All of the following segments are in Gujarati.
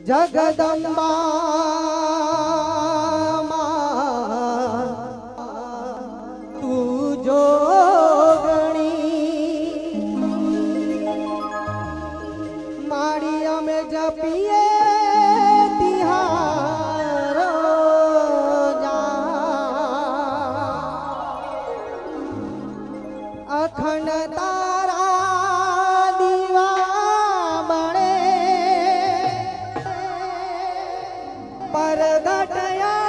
જગદંબા તું જોગણી મારી અમે જપીએ તિહારો અખંડ તારા દીવા બળે પરગટયા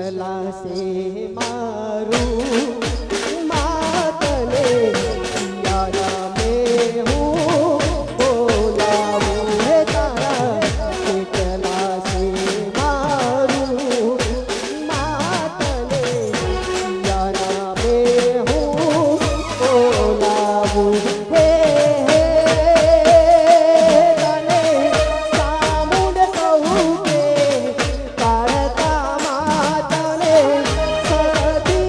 કેટલા છે મારું માતને યારા મે હું બોલાવું હે તારા કેટલા છે મારું માતને યારા મે હું બોલાવું હે તને સામુંડ કહું કે કાળકા માતને સદી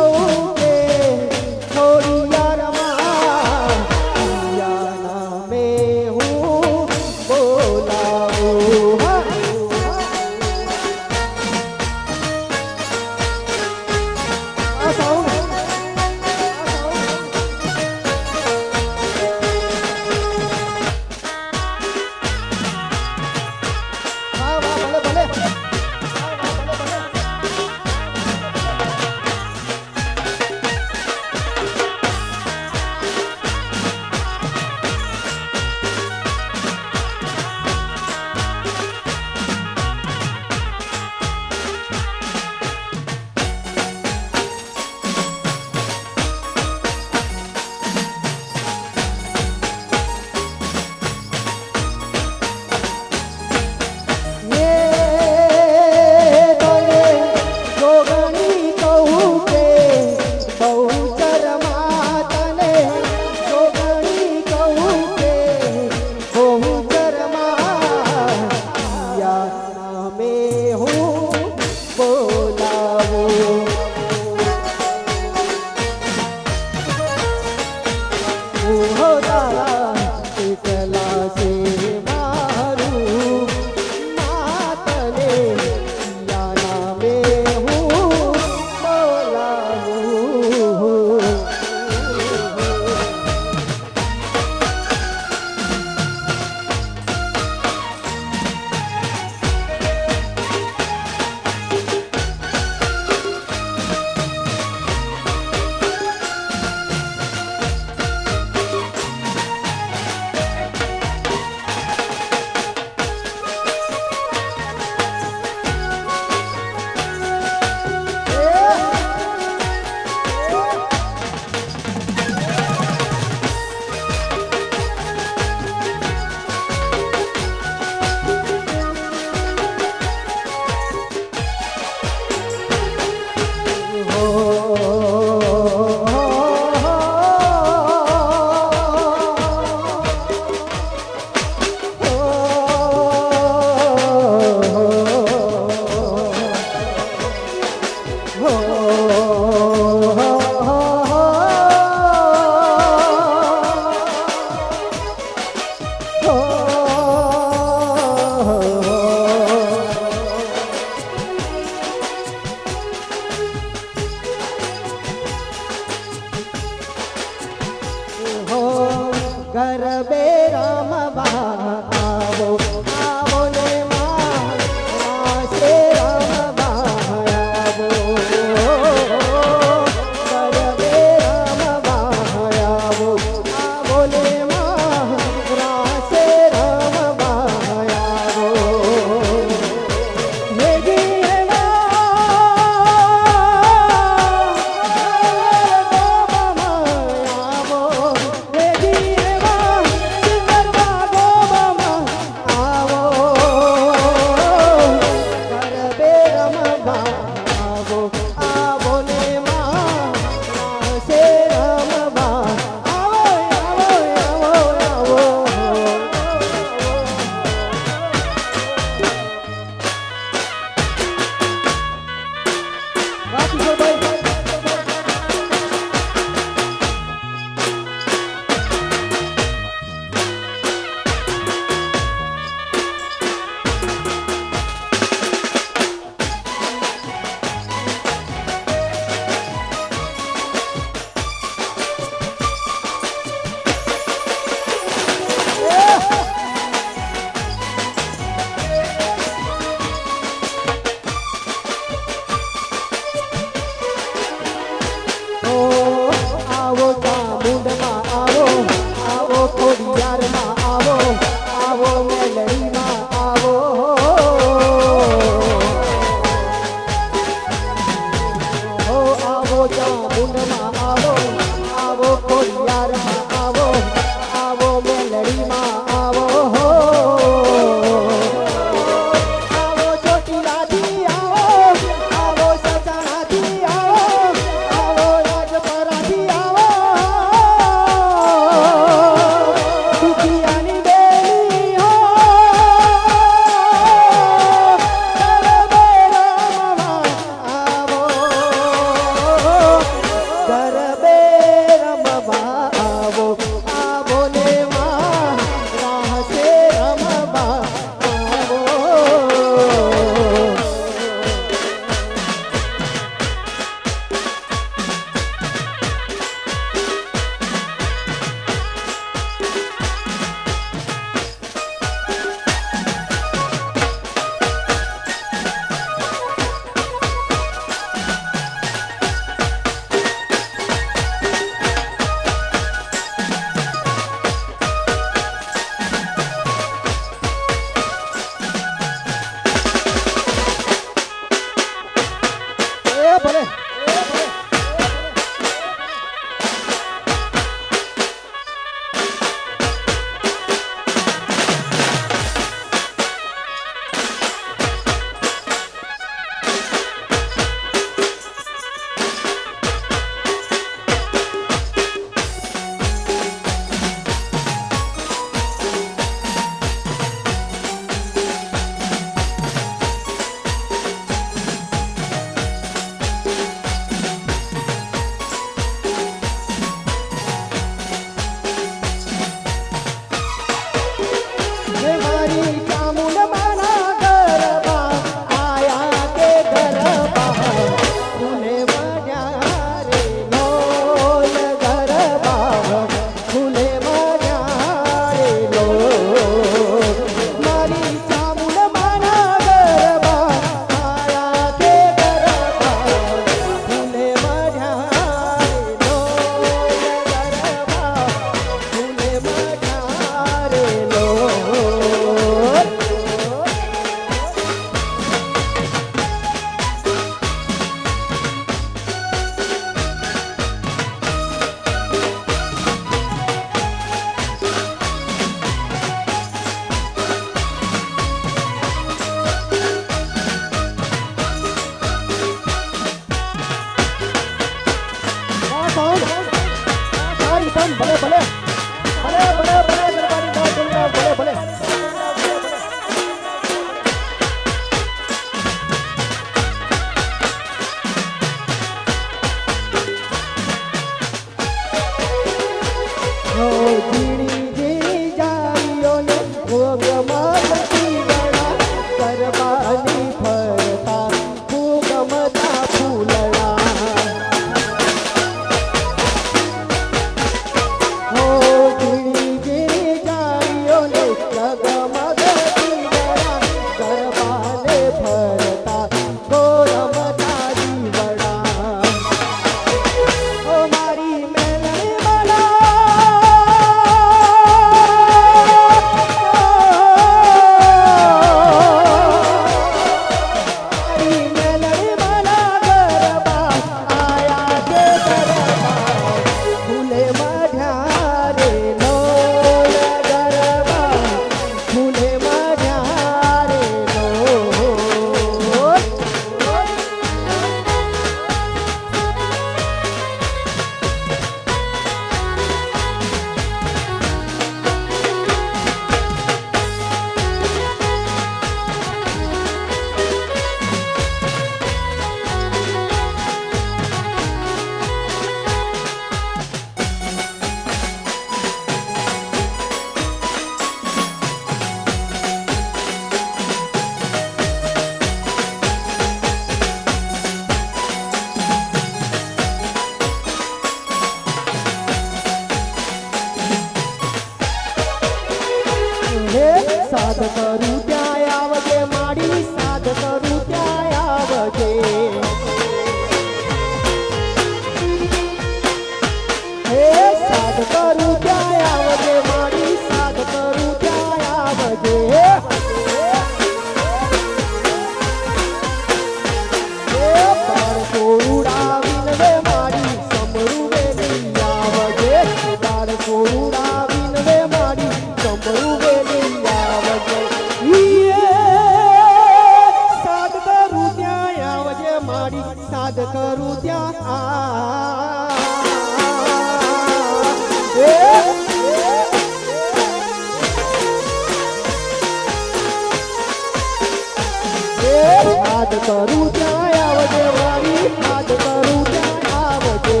એ હાથ કરું ત્યાં આવજે મારી હાથ કરું ત્યાં આવજે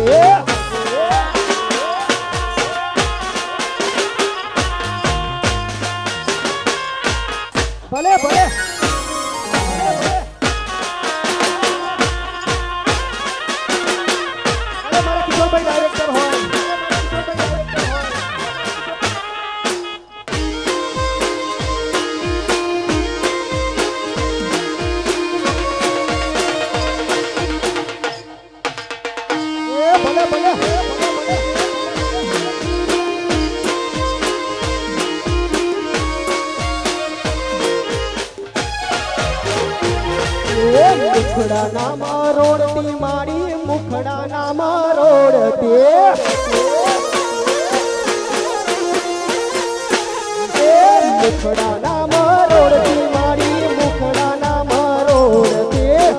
ભલે ભલે મારા કિશોરભાઈ ડાયરેક્ટર હોય મુખડા ના મારોડતી મારી મુખડા ના મારોડતી મુખડા ના મારોડતી મારી મુખડા ના મારોડતી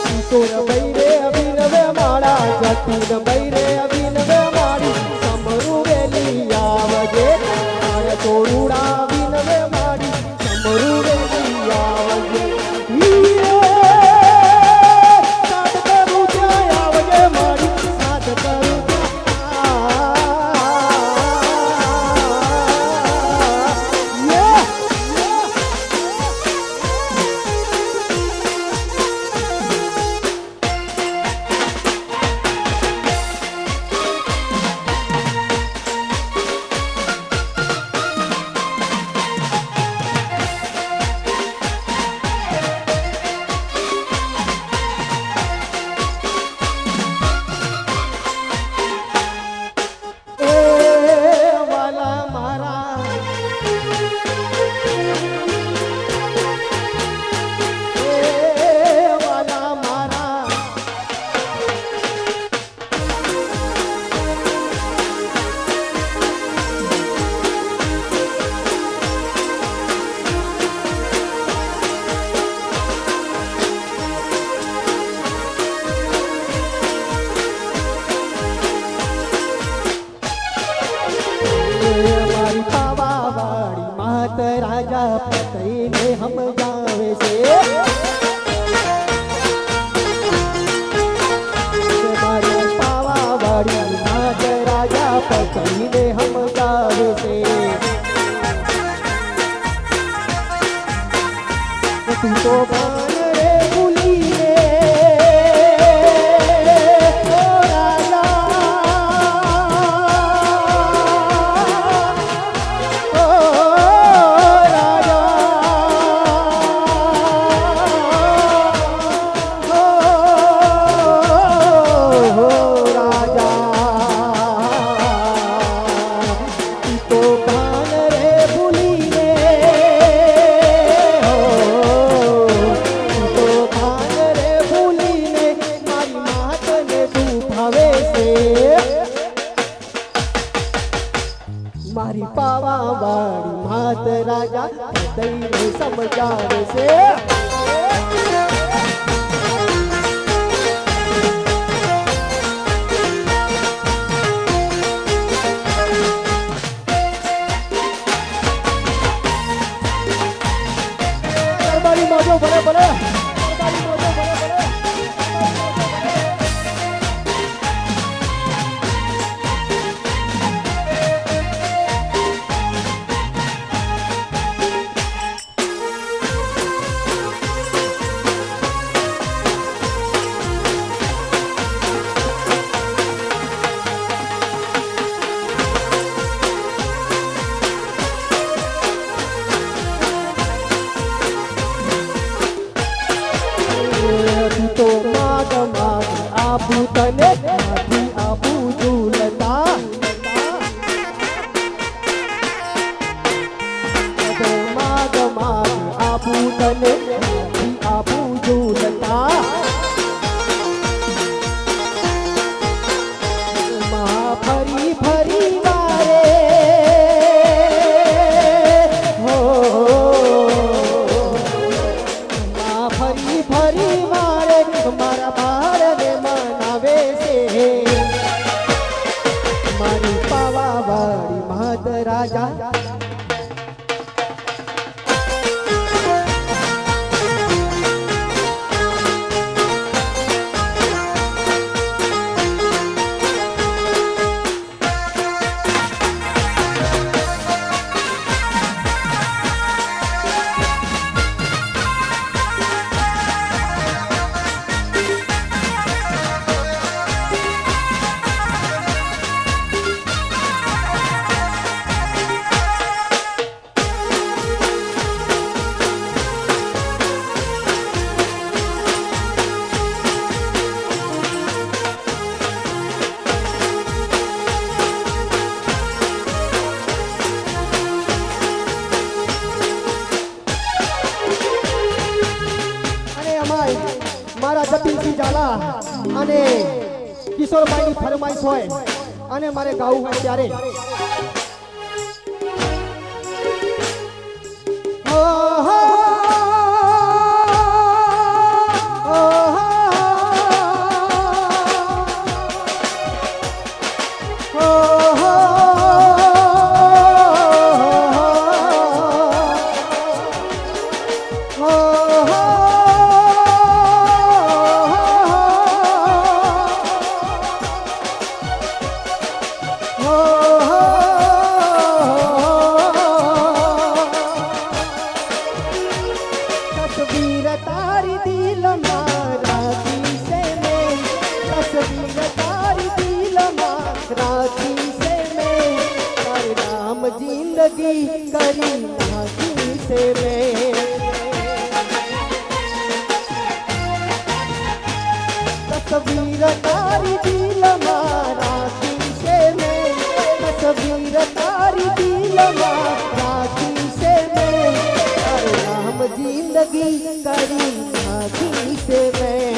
કિશોર બૈરે અભિનવે માળા જતીન બૈરે અભિનવે મારી સમરૂ વેલી આવજે મારે તોરુડા અભિનવે મારી સમરૂ વેલી આવજે સાથ કરું ત્યાં આવજે મારી સાથ કરું राजा पतई ने हम जावे से मारे पावा वाड़ी नाच राजा पतई ने हम जावे से तू तो गान रे भूली रे ओ राजा मारी पावा वाड़ी मात राजा दई ने समझावे से दरबारी मोजो भले भले दरबारी मोजो भले भले तो माग माग आबू तने मागी आबू झूलता तो माग माग आबू तने मागी आबू झूलता माँ भरी भरी वारे हो माँ भरी भरी मारा बार ने मनावे से मारी पावा वाड़ी मात राजा કવિ ઝાલા અને કિશોરભાઈની ફરમાઈશ હોય અને મારે ગાવું હોય ત્યારે तस्वीर तारी दिल माराती से मैं तस्वीर तारी दिल माराती से मैं तारे नाम जिंदगी करी नाती से मैं तस्वीर तारी दिल माराती से मैं तस्वीर तारी दिल माराती से मैं तारे नाम जिंदगी करी नाती से मैं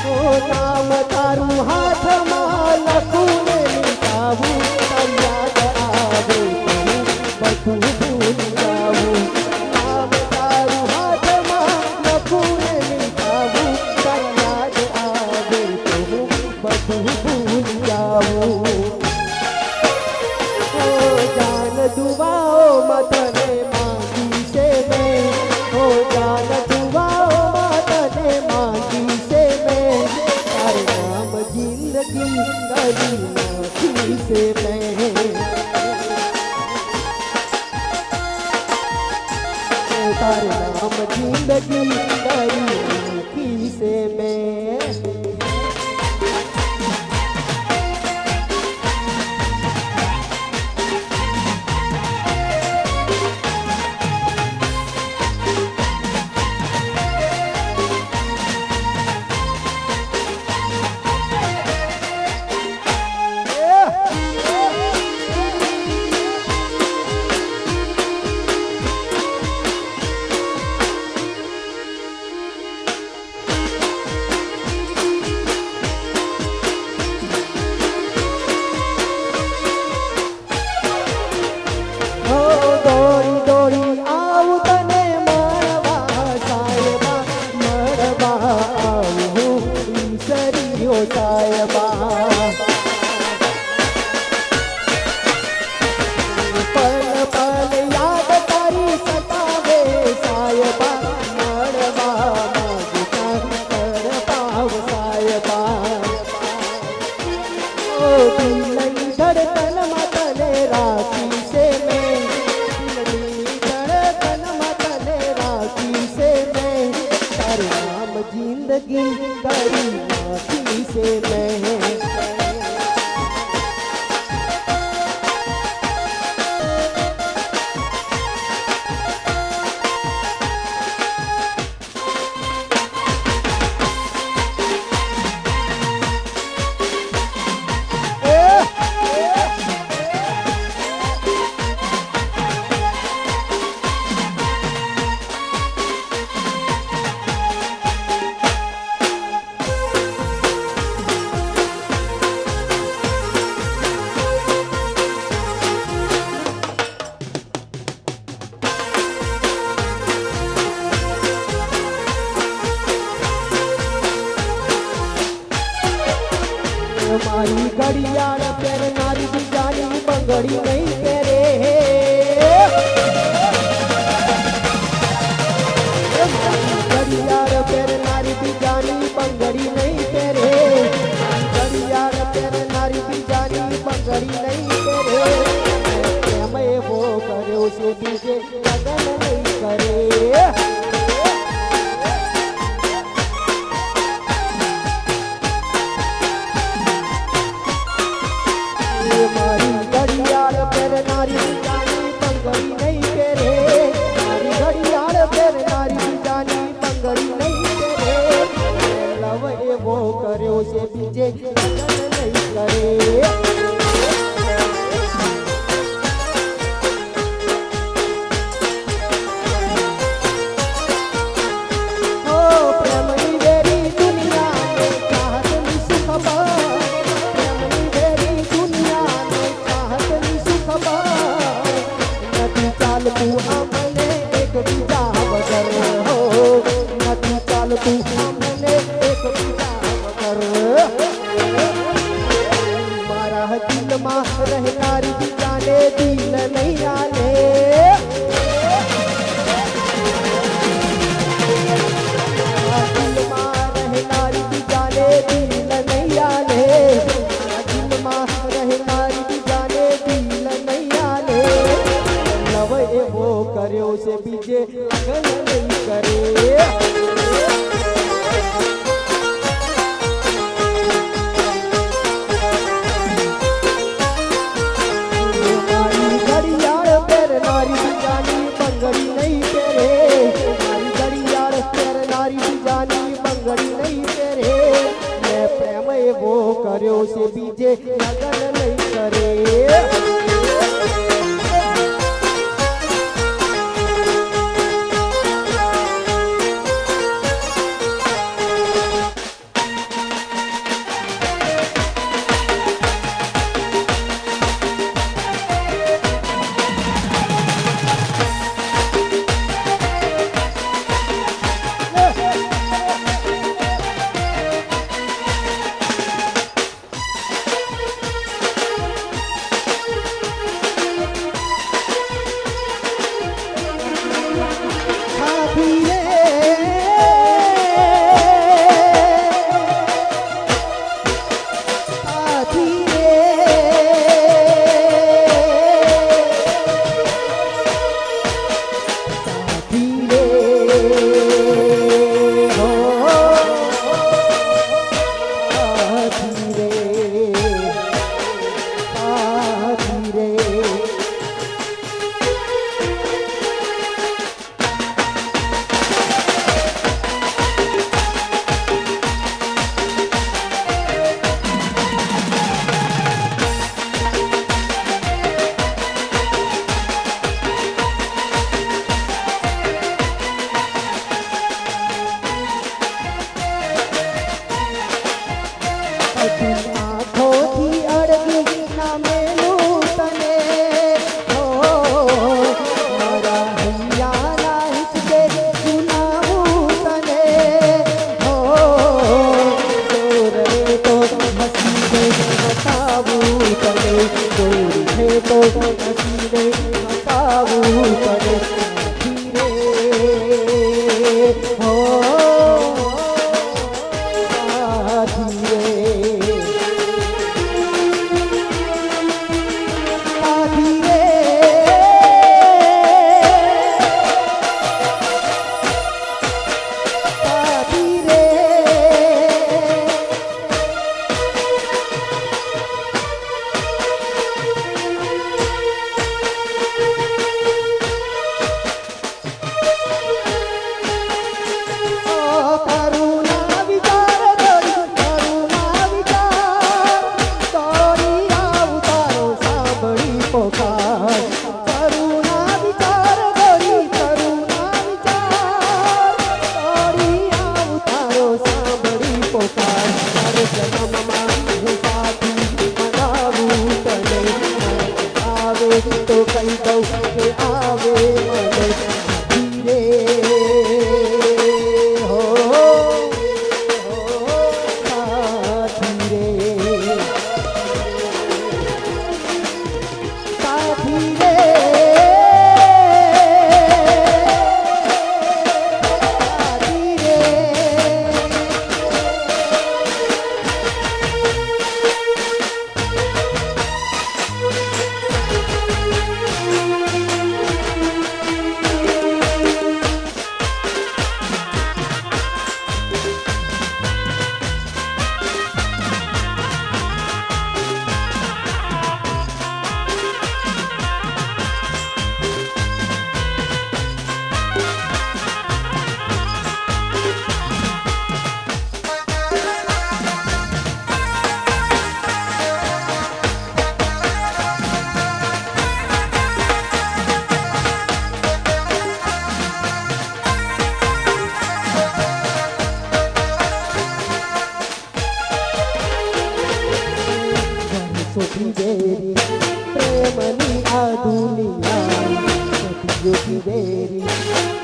ओ नाम तारू हाथ में लखूं ने लिखावू याद आवे બધું ભૂલ જાવું નામ તારું હાથમાં લખું ને લીધાવું યાદ આવે તો હું બધું ભૂલ જાવું ઓ જાન દુવાઓમાં તને માંગી છે મેં ઓ જાન દુવાઓમાં તને માંગી છે મેં તારું નામ જિંદગી કરી નાખી છે મેં तारे नाम जिंदगी करी नाखी से मैं धड़कन मतले राखी से मैं धड़कन मतले राखी से मैं तारे नाम जिंदगी करी नाखी से मैं मारी घड़ियाल पहरनारी बीजानी बंगड़ी नहीं पहरे घड़ियाल पहरनारी बीजानी बंगड़ी नहीं पहरे घड़ियाल पहरनारी बीजानी बंगड़ी नहीं पहरे मैं वो करे सूती के लगन नहीं करे मारी घड़ियाल पर તું અમને એક બીજા મારા દિલમાં રહેનારી બીજાને દિલ નહીં આલે દિલમાં રહેનારી બીજાને દિલ નહીં આલે દિલમાં રહેનારી બીજાને દિલ નહીં આલે લવ એવો કર્યો છે બીજે લગન નહીં કરે કર્યો છે બીજે લગન નહીં કરે વેરી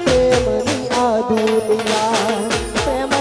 પ્રેમની આ દુનિયા પ્રેમ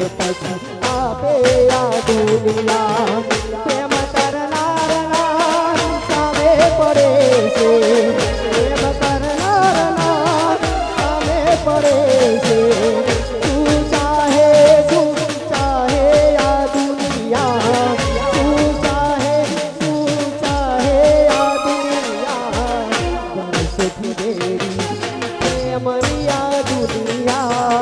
પછી આપે આ દુનિયા પ્રેમ કરનારના સામે પડે છે પ્રેમ કરનારના સામે પડે છે તું ચાહે આ દુનિયા તું ચાહે આ દુનિયા વર્ષોથી દેરી પ્રેમની આ દુનિયા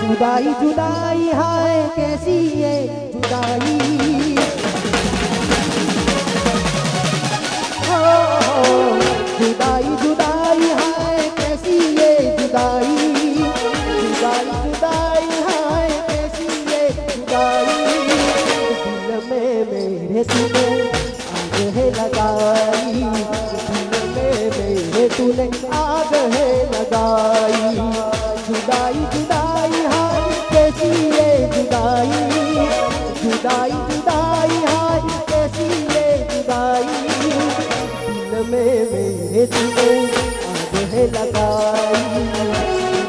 जुदाई जुदाई हाय कैसी ये जुदाई जुदाई जुदाई हाय कैसी ये जुदाई जुदाई जुदाई हाय कैसी ये जुदाई दिल में मेरे तूने आग है लगाई दिल में मेरे तूने आग है लगाई जुदाई जुदाई हाय कैसी ये जुदाई जुदाई जुदाई हाय कैसी ये जुदाई दिल में मेरे तूने आग है लगाई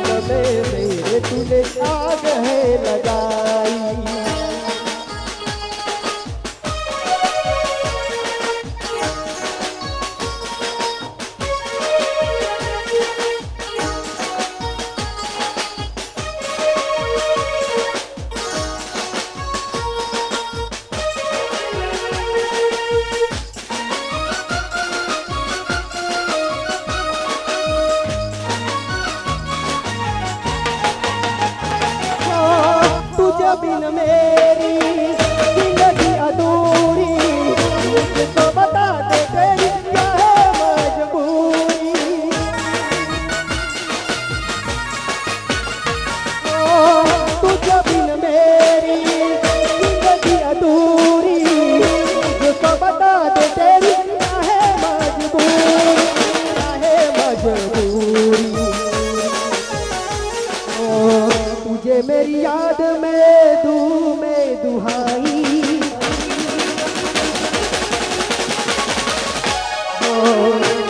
दिल में मेरे तूने आग है लगाई बिन मेरी जिंदगी अधूरी मुझको बता दे तेरी क्या है मजबूरी तुझे बिन मेरी जिंदगी अधूरी मुझको बता दे तेरी क्या है मजबूरी तुझे मेरी याद में दुहाई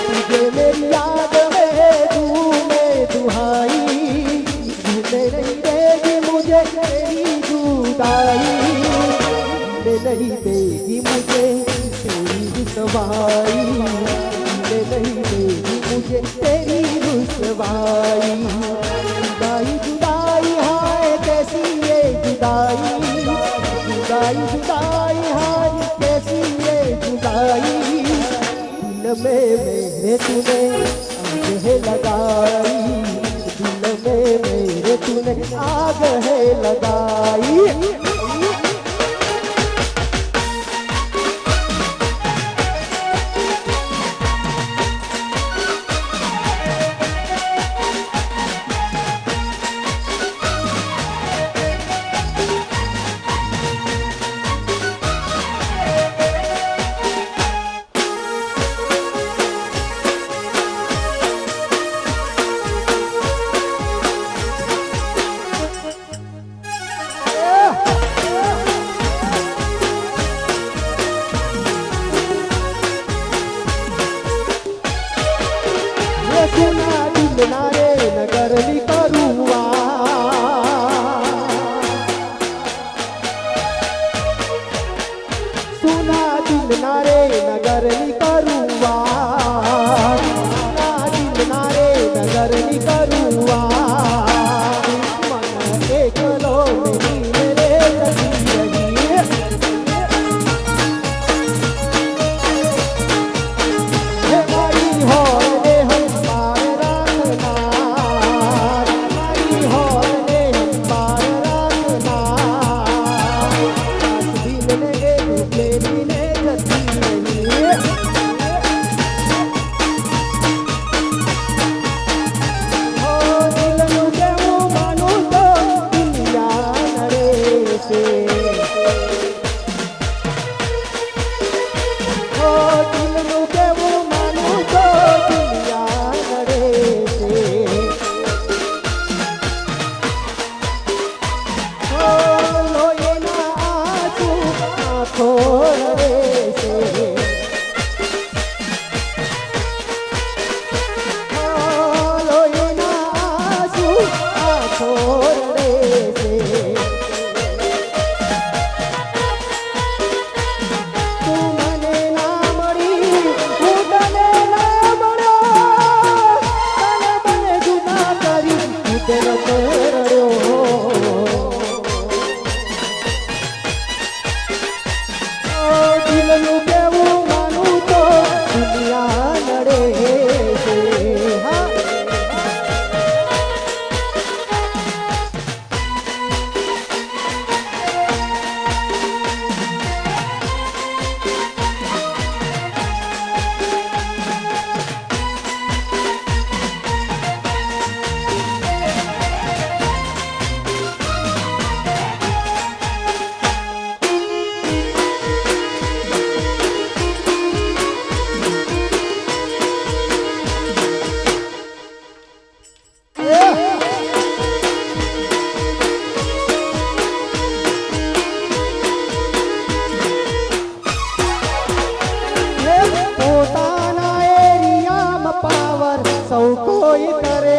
तुझे मेरी याद में दुहाई भूले नहीं देगी मुझे तेरी जुदाई भूले नहीं देगी मुझे तेरी रुसवाई भूले नहीं देगी मुझे तेरी रुसवाई जुदाई जुदाई हाय कैसी ये जुदाई जुदाई जुदाई हाय कैसी ये जुदाई दिल में मेरे तूने आग है लगाई दिल में मेरे तूने आग है लगाई તેનો રડ્યો દિલનું કેવું માનું તો દુનિયા નડે છે હા પોતાના એરિયામાં પાવર સૌ કોઈ કરે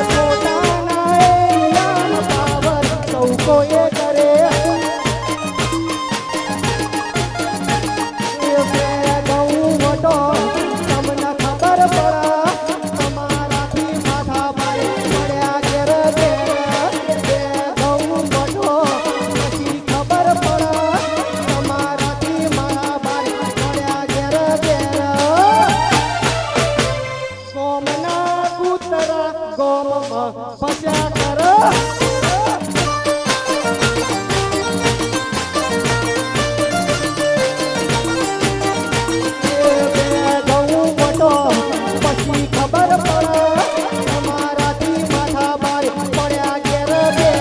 પોતાના એરિયામાં પાવર સૌ કોઈ કરે બહુ મોટો તમને ખબર પડા તમારાથી માથા ભાઈ પડ્યા ઘેર ઘેર બહુ મોટો પછી ખબર પડા તમારાથી મારા ભાઈ પડ્યા ઘેર ઘેર ગોમના કૂતરા ગોમમાં ફસ્યા કર પછી ખબર પડે તમારાથી માથા ભાઈ પડ્યા ઘેર ઘેર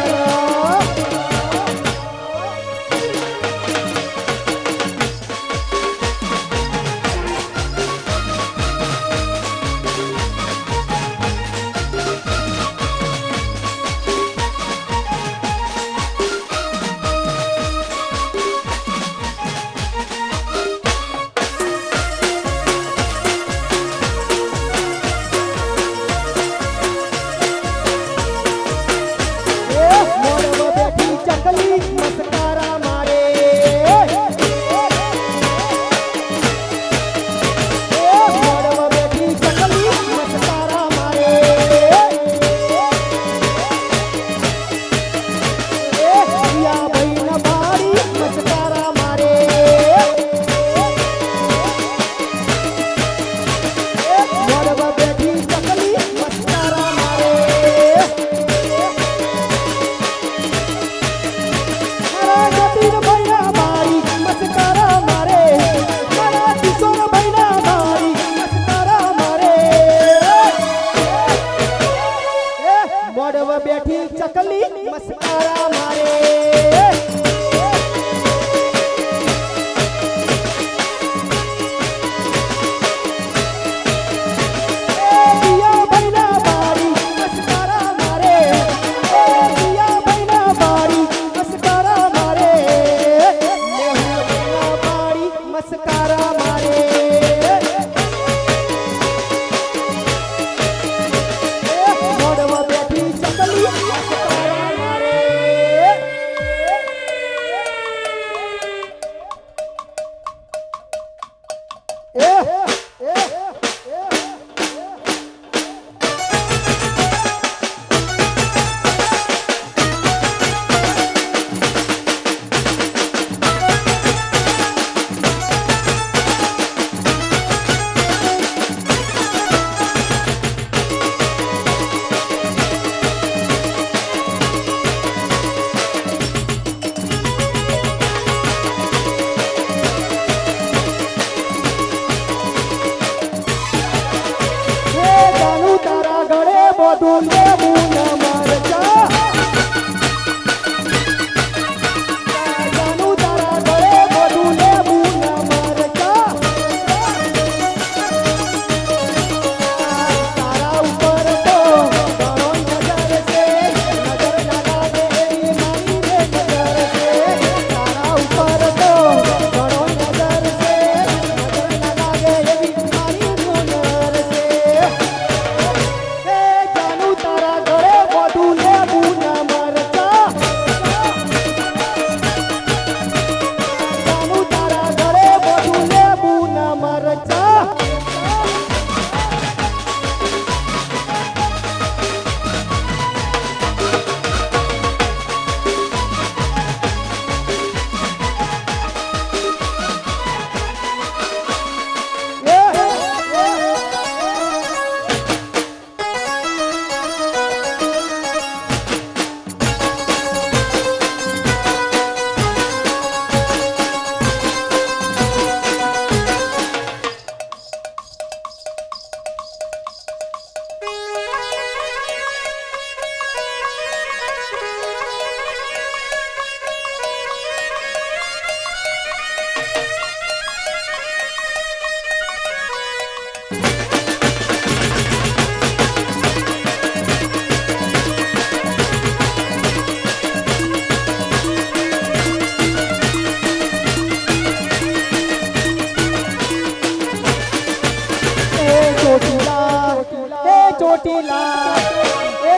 બેઠી ચકલી મસ્કારા મારે બધું લેવું ન મરચા જાનું તારા ગળે બધું લેવું ન મરચા તારા ઉપર તો ઘણો નજર છે નજર ના લાગે એવી મારી રે નજર છે તારા ઉપર તો ઘણો નજર છે નજર ના લાગે એવી મારી નજર છે તારા ગળે બધું લેવું ન મરચા જાનું તારા ગળે બધું લેવું ન મરચા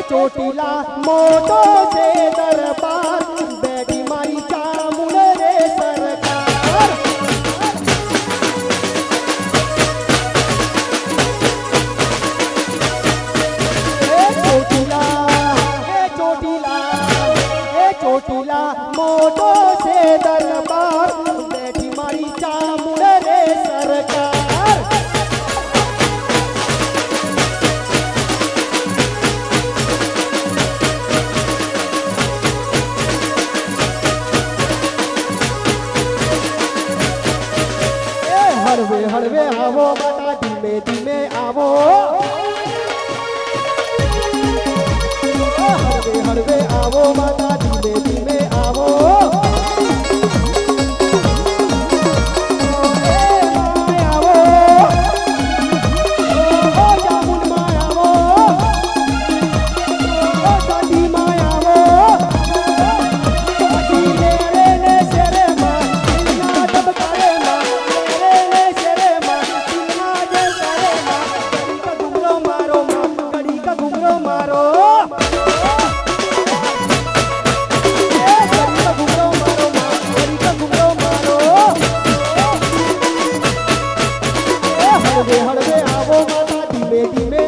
ચોટીલા મોટો છે દરબાર બેઠી મારી ચામુંડ રે સરકાર ચોટીલા મોટો છે દરબાર બેઠી મારી ચામુંડ રે સરકાર હળવે હળવે આવો માતા ધીમે ધીમે આવો હળવે હળવે આવો માતા ધીમે ધીમે આવો હળવે હળવે આવો માતા ધીમે ધીમે